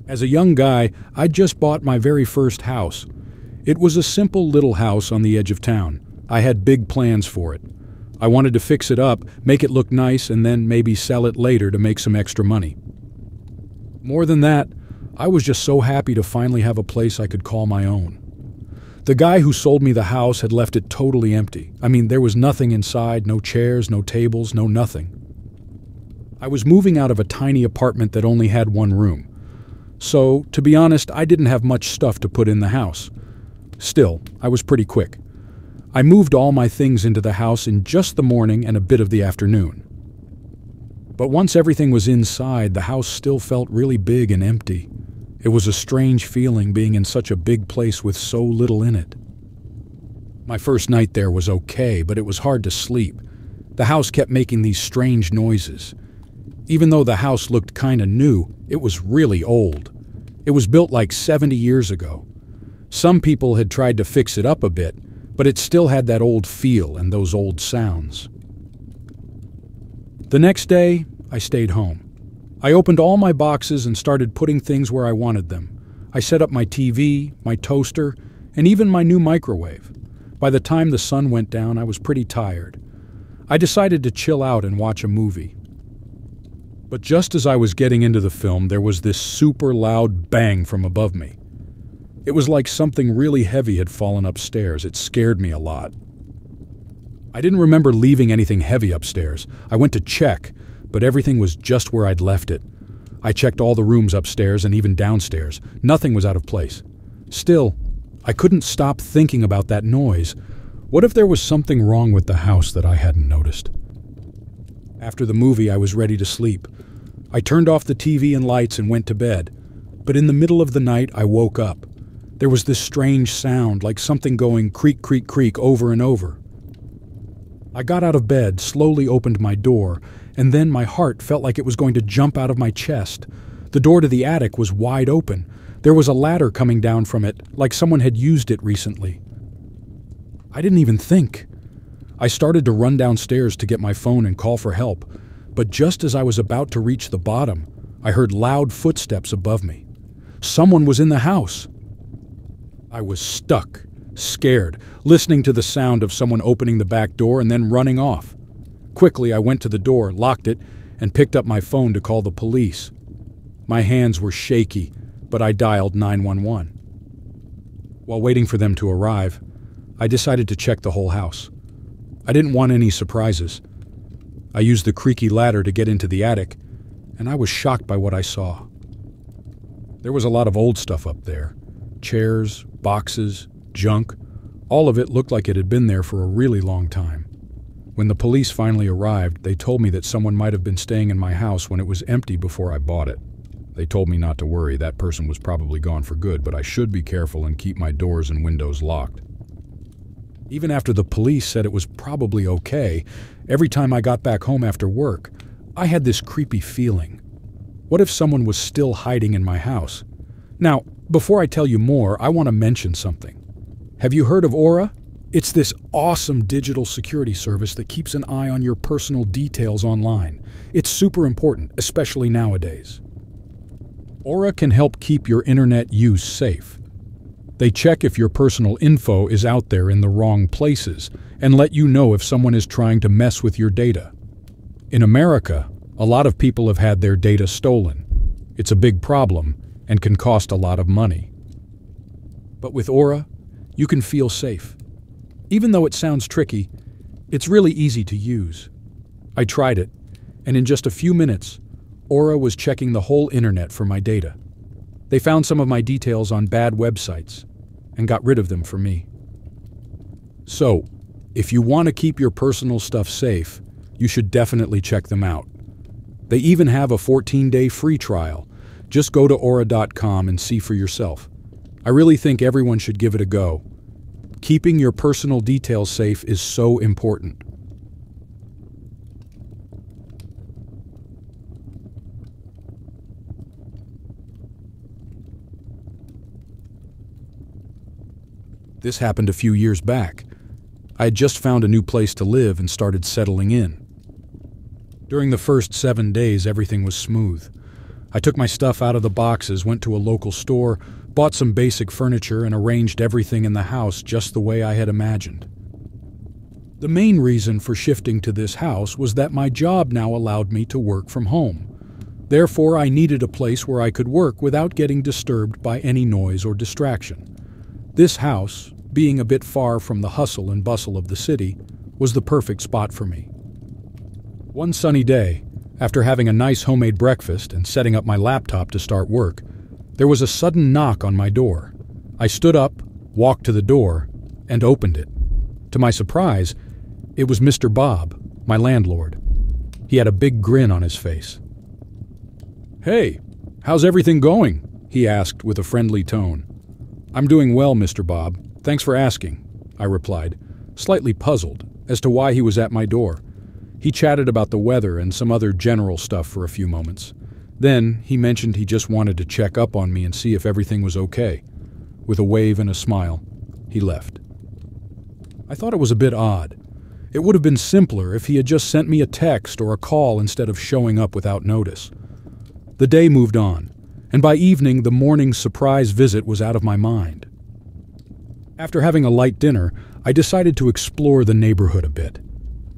As a young guy, I'd just bought my very first house. It was a simple little house on the edge of town. I had big plans for it. I wanted to fix it up, make it look nice, and then maybe sell it later to make some extra money. More than that, I was just so happy to finally have a place I could call my own. The guy who sold me the house had left it totally empty. I mean, there was nothing inside, no chairs, no tables, no nothing. I was moving out of a tiny apartment that only had one room. So, to be honest, I didn't have much stuff to put in the house. Still, I was pretty quick. I moved all my things into the house in just the morning and a bit of the afternoon. But once everything was inside, the house still felt really big and empty. It was a strange feeling being in such a big place with so little in it. My first night there was okay, but it was hard to sleep. The house kept making these strange noises. Even though the house looked kinda new, it was really old. It was built like 70 years ago. Some people had tried to fix it up a bit, but it still had that old feel and those old sounds. The next day, I stayed home. I opened all my boxes and started putting things where I wanted them. I set up my TV, my toaster, and even my new microwave. By the time the sun went down, I was pretty tired. I decided to chill out and watch a movie. But just as I was getting into the film, there was this super loud bang from above me. It was like something really heavy had fallen upstairs. It scared me a lot. I didn't remember leaving anything heavy upstairs. I went to check, but everything was just where I'd left it. I checked all the rooms upstairs and even downstairs. Nothing was out of place. Still, I couldn't stop thinking about that noise. What if there was something wrong with the house that I hadn't noticed? After the movie, I was ready to sleep. I turned off the TV and lights and went to bed. But in the middle of the night, I woke up. There was this strange sound, like something going creak, creak, creak over and over. I got out of bed, slowly opened my door, and then my heart felt like it was going to jump out of my chest. The door to the attic was wide open. There was a ladder coming down from it, like someone had used it recently. I didn't even think. I started to run downstairs to get my phone and call for help, but just as I was about to reach the bottom, I heard loud footsteps above me. Someone was in the house. I was stuck, scared, listening to the sound of someone opening the back door and then running off. Quickly, I went to the door, locked it, and picked up my phone to call the police. My hands were shaky, but I dialed 911. While waiting for them to arrive, I decided to check the whole house. I didn't want any surprises. I used the creaky ladder to get into the attic, and I was shocked by what I saw. There was a lot of old stuff up there. Chairs, boxes, junk. All of it looked like it had been there for a really long time. When the police finally arrived, they told me that someone might have been staying in my house when it was empty before I bought it. They told me not to worry, that person was probably gone for good, but I should be careful and keep my doors and windows locked. Even after the police said it was probably okay, every time I got back home after work, I had this creepy feeling. What if someone was still hiding in my house? Now, before I tell you more, I want to mention something. Have you heard of Aura? It's this awesome digital security service that keeps an eye on your personal details online. It's super important, especially nowadays. Aura can help keep your internet use safe. They check if your personal info is out there in the wrong places and let you know if someone is trying to mess with your data. In America, a lot of people have had their data stolen. It's a big problem and can cost a lot of money. But with Aura, you can feel safe. Even though it sounds tricky, it's really easy to use. I tried it, and in just a few minutes, Aura was checking the whole internet for my data. They found some of my details on bad websites and got rid of them for me. So, if you want to keep your personal stuff safe, you should definitely check them out. They even have a 14-day free trial. Just go to Aura.com and see for yourself. I really think everyone should give it a go. Keeping your personal details safe is so important. This happened a few years back. I had just found a new place to live and started settling in. During the first 7 days, everything was smooth. I took my stuff out of the boxes, went to a local store, bought some basic furniture, and arranged everything in the house just the way I had imagined. The main reason for shifting to this house was that my job now allowed me to work from home. Therefore, I needed a place where I could work without getting disturbed by any noise or distraction. This house, being a bit far from the hustle and bustle of the city, was the perfect spot for me. One sunny day, after having a nice homemade breakfast and setting up my laptop to start work, there was a sudden knock on my door. I stood up, walked to the door, and opened it. To my surprise, it was Mr. Bob, my landlord. He had a big grin on his face. "Hey, how's everything going?" he asked with a friendly tone. "I'm doing well, Mr. Bob. Thanks for asking," I replied, slightly puzzled as to why he was at my door. He chatted about the weather and some other general stuff for a few moments. Then he mentioned he just wanted to check up on me and see if everything was okay. With a wave and a smile, he left. I thought it was a bit odd. It would have been simpler if he had just sent me a text or a call instead of showing up without notice. The day moved on, and by evening the morning's surprise visit was out of my mind. After having a light dinner, I decided to explore the neighborhood a bit.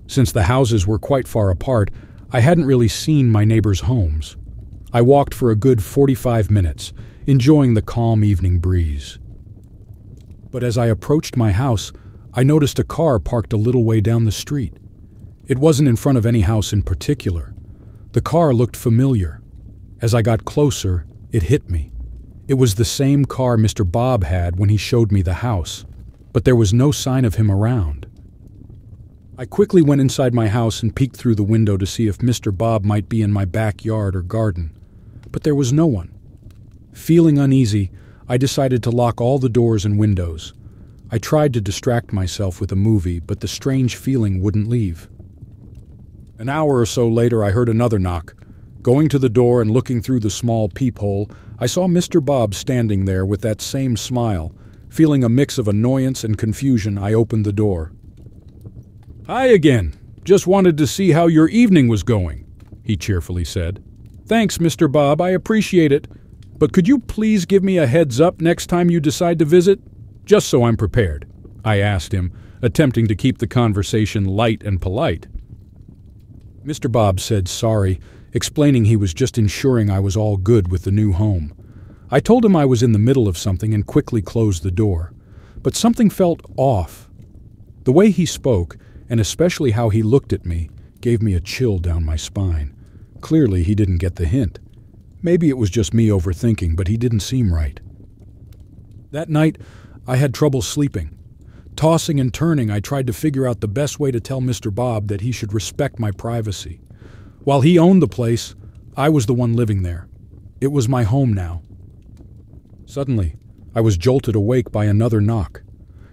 Since the houses were quite far apart, I hadn't really seen my neighbors' homes. I walked for a good 45 minutes, enjoying the calm evening breeze. But as I approached my house, I noticed a car parked a little way down the street. It wasn't in front of any house in particular. The car looked familiar. As I got closer, it hit me. It was the same car Mr. Bob had when he showed me the house, but there was no sign of him around. I quickly went inside my house and peeked through the window to see if Mr. Bob might be in my backyard or garden, but there was no one. Feeling uneasy, I decided to lock all the doors and windows. I tried to distract myself with a movie, but the strange feeling wouldn't leave. An hour or so later, I heard another knock. Going to the door and looking through the small peephole, I saw Mr. Bob standing there with that same smile. Feeling a mix of annoyance and confusion, I opened the door. "Hi again. Just wanted to see how your evening was going," he cheerfully said. "Thanks, Mr. Bob, I appreciate it. But could you please give me a heads up next time you decide to visit? Just so I'm prepared," I asked him, attempting to keep the conversation light and polite. Mr. Bob said sorry, explaining he was just ensuring I was all good with the new home. I told him I was in the middle of something and quickly closed the door. But something felt off. The way he spoke, and especially how he looked at me, gave me a chill down my spine. Clearly he didn't get the hint. Maybe it was just me overthinking, but he didn't seem right. That night, I had trouble sleeping. Tossing and turning, I tried to figure out the best way to tell Mr. Bob that he should respect my privacy. While he owned the place, I was the one living there. It was my home now. Suddenly, I was jolted awake by another knock.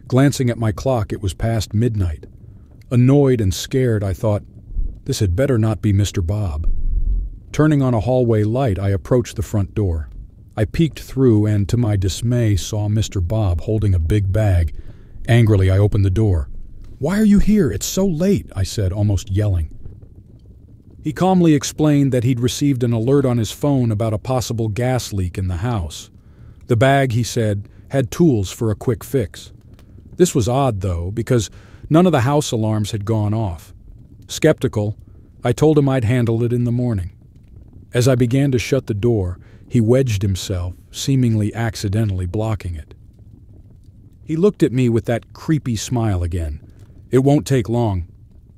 Glancing at my clock, it was past midnight. Annoyed and scared, I thought, this had better not be Mr. Bob. Turning on a hallway light, I approached the front door. I peeked through and, to my dismay, saw Mr. Bob holding a big bag. Angrily, I opened the door. "Why are you here? It's so late," I said, almost yelling. He calmly explained that he'd received an alert on his phone about a possible gas leak in the house. The bag, he said, had tools for a quick fix. This was odd, though, because none of the house alarms had gone off. Skeptical, I told him I'd handle it in the morning. As I began to shut the door, he wedged himself, seemingly accidentally blocking it. He looked at me with that creepy smile again. "It won't take long."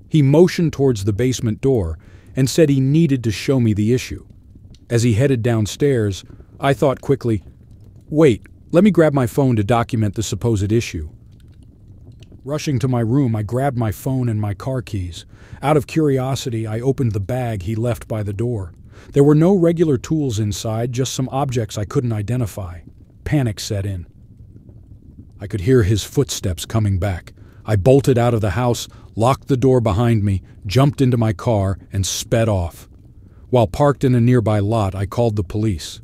He motioned towards the basement door and said he needed to show me the issue. As he headed downstairs, I thought quickly, "Wait, let me grab my phone to document the supposed issue." Rushing to my room, I grabbed my phone and my car keys. Out of curiosity, I opened the bag he left by the door. There were no regular tools inside, just some objects I couldn't identify. Panic set in. I could hear his footsteps coming back. I bolted out of the house, locked the door behind me, jumped into my car, and sped off. While parked in a nearby lot, I called the police.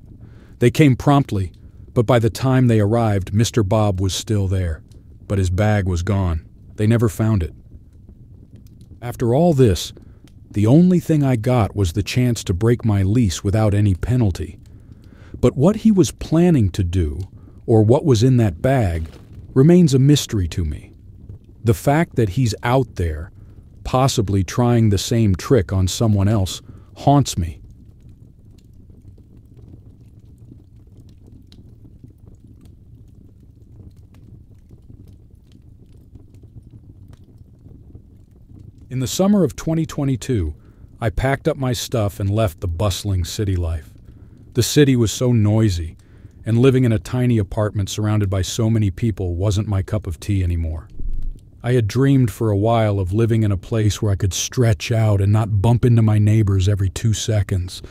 They came promptly, but by the time they arrived, Mr. Bob was still there, but his bag was gone. They never found it. After all this, the only thing I got was the chance to break my lease without any penalty. But what he was planning to do, or what was in that bag, remains a mystery to me. The fact that he's out there, possibly trying the same trick on someone else, haunts me. In the summer of 2022, I packed up my stuff and left the bustling city life. The city was so noisy, and living in a tiny apartment surrounded by so many people wasn't my cup of tea anymore. I had dreamed for a while of living in a place where I could stretch out and not bump into my neighbors every 2 seconds.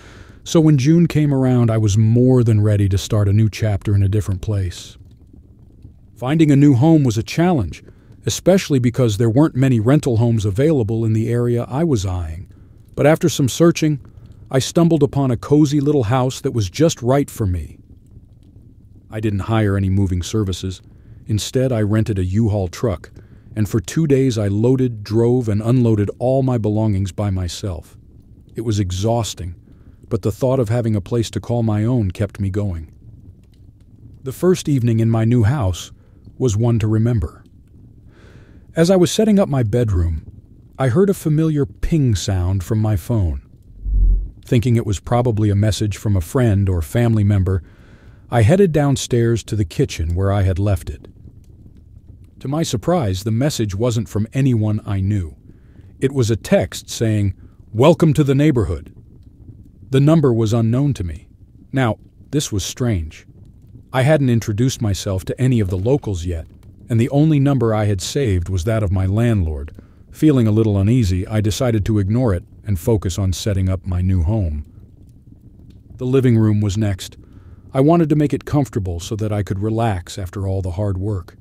So when June came around, I was more than ready to start a new chapter in a different place. Finding a new home was a challenge, especially because there weren't many rental homes available in the area I was eyeing. But after some searching, I stumbled upon a cozy little house that was just right for me. I didn't hire any moving services. Instead, I rented a U-Haul truck, and for 2 days I loaded, drove, and unloaded all my belongings by myself. It was exhausting, but the thought of having a place to call my own kept me going. The first evening in my new house was one to remember. As I was setting up my bedroom, I heard a familiar ping sound from my phone. Thinking it was probably a message from a friend or family member, I headed downstairs to the kitchen where I had left it. To my surprise, the message wasn't from anyone I knew. It was a text saying, "Welcome to the neighborhood." The number was unknown to me. Now, this was strange. I hadn't introduced myself to any of the locals yet, and the only number I had saved was that of my landlord. Feeling a little uneasy, I decided to ignore it and focus on setting up my new home. The living room was next. I wanted to make it comfortable so that I could relax after all the hard work.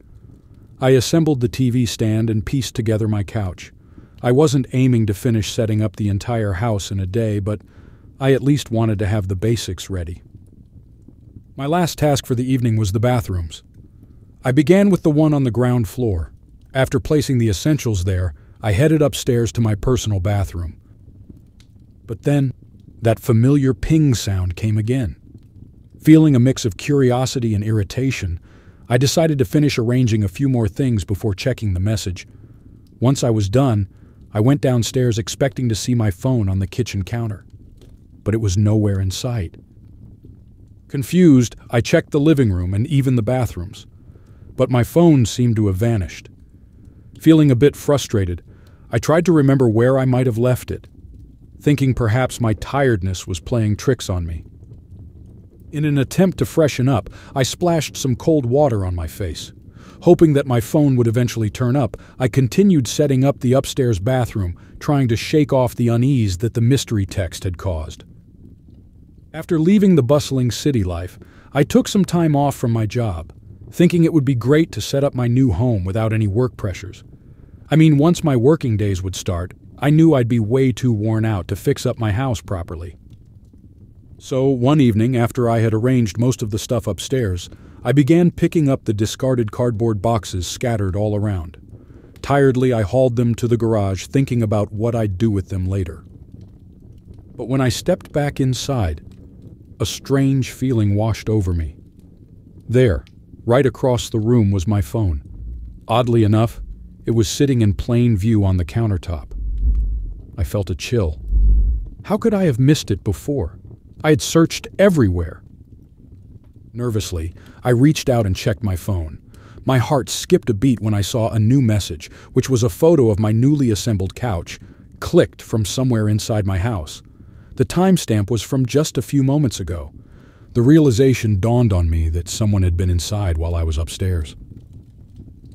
I assembled the TV stand and pieced together my couch. I wasn't aiming to finish setting up the entire house in a day, but I at least wanted to have the basics ready. My last task for the evening was the bathrooms. I began with the one on the ground floor. After placing the essentials there, I headed upstairs to my personal bathroom. But then, that familiar ping sound came again. Feeling a mix of curiosity and irritation, I decided to finish arranging a few more things before checking the message. Once I was done, I went downstairs expecting to see my phone on the kitchen counter. But it was nowhere in sight. Confused, I checked the living room and even the bathrooms. But my phone seemed to have vanished. Feeling a bit frustrated, I tried to remember where I might have left it, thinking perhaps my tiredness was playing tricks on me. In an attempt to freshen up, I splashed some cold water on my face. Hoping that my phone would eventually turn up, I continued setting up the upstairs bathroom, trying to shake off the unease that the mystery text had caused. After leaving the bustling city life, I took some time off from my job, thinking it would be great to set up my new home without any work pressures. I mean, once my working days would start, I knew I'd be way too worn out to fix up my house properly. So one evening, after I had arranged most of the stuff upstairs, I began picking up the discarded cardboard boxes scattered all around. Tiredly, I hauled them to the garage, thinking about what I'd do with them later. But when I stepped back inside, a strange feeling washed over me. There, right across the room, was my phone. Oddly enough, it was sitting in plain view on the countertop. I felt a chill. How could I have missed it before? I had searched everywhere. Nervously, I reached out and checked my phone. My heart skipped a beat when I saw a new message, which was a photo of my newly assembled couch, clicked from somewhere inside my house. The timestamp was from just a few moments ago. The realization dawned on me that someone had been inside while I was upstairs.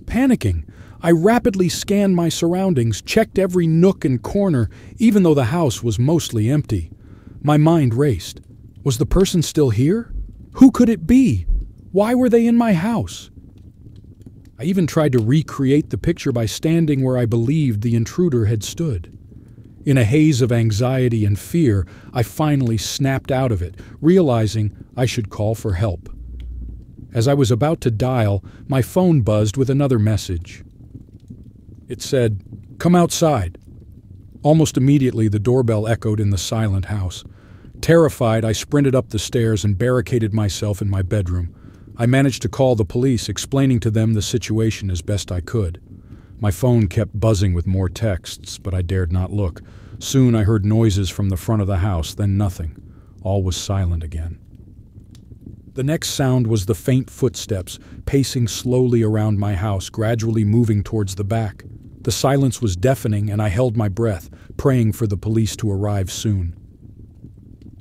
Panicking, I rapidly scanned my surroundings, checked every nook and corner, even though the house was mostly empty. My mind raced. Was the person still here? Who could it be? Why were they in my house? I even tried to recreate the picture by standing where I believed the intruder had stood. In a haze of anxiety and fear, I finally snapped out of it, realizing I should call for help. As I was about to dial, my phone buzzed with another message. It said, "Come outside." Almost immediately, the doorbell echoed in the silent house. Terrified, I sprinted up the stairs and barricaded myself in my bedroom. I managed to call the police, explaining to them the situation as best I could. My phone kept buzzing with more texts, but I dared not look. Soon I heard noises from the front of the house, then nothing. All was silent again. The next sound was the faint footsteps, pacing slowly around my house, gradually moving towards the back. The silence was deafening, and I held my breath, praying for the police to arrive soon.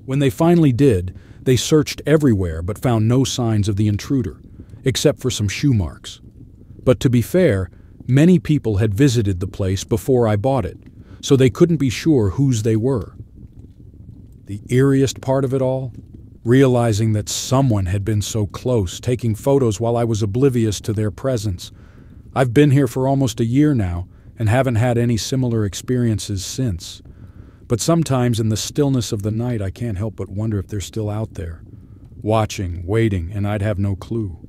When they finally did, they searched everywhere but found no signs of the intruder, except for some shoe marks. But to be fair, many people had visited the place before I bought it, so they couldn't be sure whose they were. The eeriest part of it all? Realizing that someone had been so close, taking photos while I was oblivious to their presence. I've been here for almost a year now and haven't had any similar experiences since. But sometimes in the stillness of the night I can't help but wonder if they're still out there, watching, waiting, and I'd have no clue.